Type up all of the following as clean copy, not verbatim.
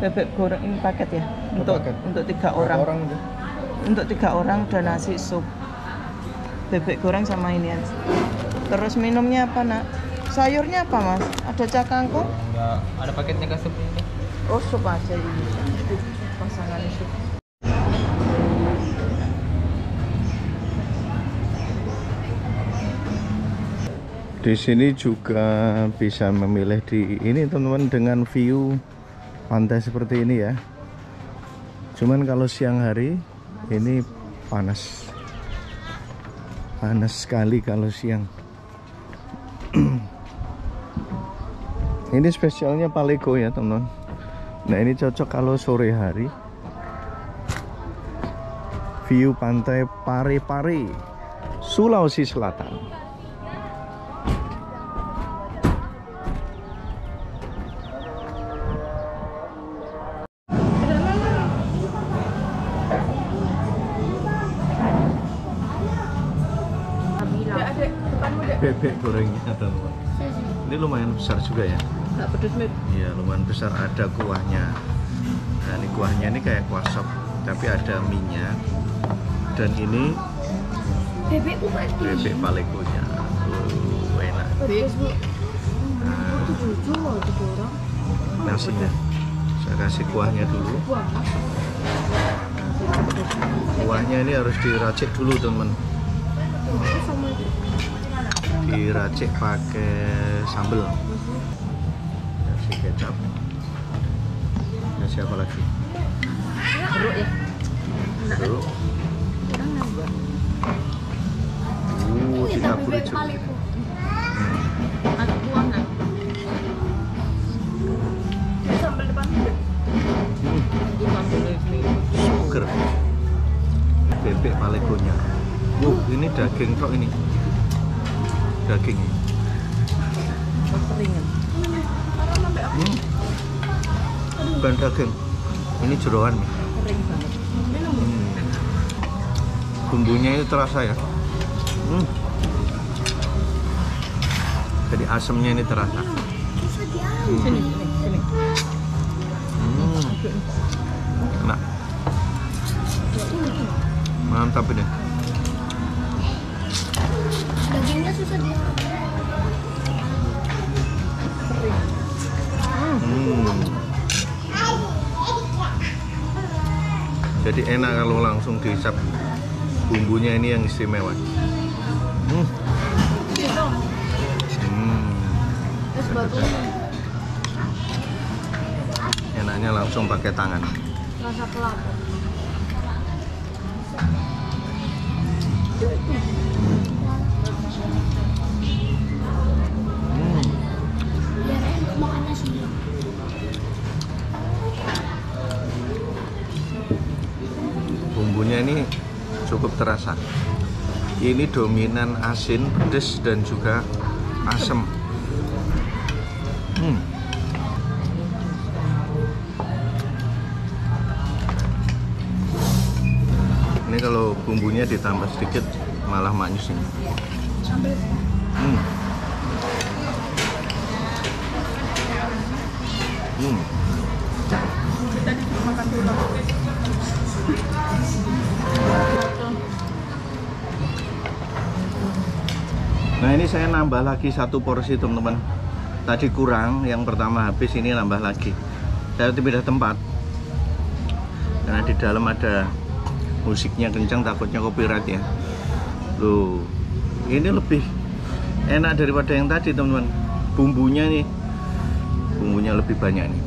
bebek goreng ini paket ya? Untuk 3 orang. Untuk 3 orang udah nasi, sup, bebek goreng sama ini aja. Terus minumnya apa nak? Sayurnya apa mas? Ada cak kangkung? Enggak, ada paketnya ke sup ini. Oh sup aja ini. Pasangan sup. Di sini juga bisa memilih di ini teman-teman, dengan view pantai seperti ini ya. Cuman kalau siang hari ini panas sekali kalau siang. Ini spesialnya Palego ya teman-teman. Nah ini cocok kalau sore hari. View pantai Pare-Pare, Sulawesi Selatan. Bebek gorengnya teman-teman. Ini lumayan besar juga ya. Nggak pedes mit. Iya lumayan besar, ada kuahnya. Nah ini kuahnya ini kayak kuah sop, tapi ada minyak. Dan ini bebek Palegonya. Enak. Nasinya saya kasih kuahnya dulu. Kuahnya ini harus diracik dulu teman. Diracik pakai sambal, kasih kecap, kasih apa lagi? Jeruk ya? Jeruk. Ditaburi jeruk. Ada kuah nggak? Sambal depan. Suger. Bebek Palegonya. Ini daging kok ini. Daging. Bukan daging. Ini jeroan. Kering banget. Bumbunya itu terasa ya. Jadi asamnya ini terasa. Sini. Enak. Mantap ini. Dagingnya susah dia. Jadi enak kalau langsung dihisap. Bumbunya ini yang istimewa. Enaknya langsung pakai tangan. Rasa kelapa. Biar enak makan nasi. Bumbunya ini cukup terasa. Ini dominan asin, pedas dan juga asam. Ini kalau bumbunya ditambah sedikit malah manis ini. Nah ini saya nambah lagi 1 porsi teman-teman. Tadi kurang, yang pertama habis, ini nambah lagi. Saya pindah tempat karena di dalam ada musiknya kencang, takutnya copyright ya. Loh, ini lebih enak daripada yang tadi teman-teman. Bumbunya nih, bumbunya lebih banyak nih.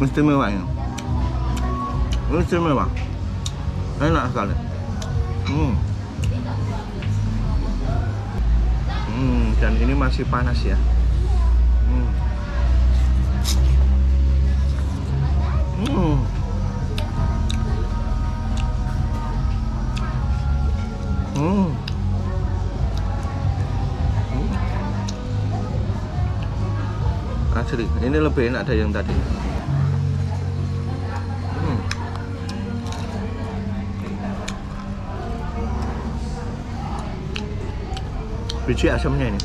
Istimewa ya. Istimewa. Enak sekali. Dan ini masih panas ya. Asli, ini lebih enak dari yang tadi. Biji asamnya ini.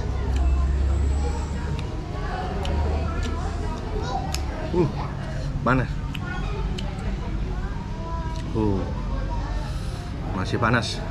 Panas. Masih panas.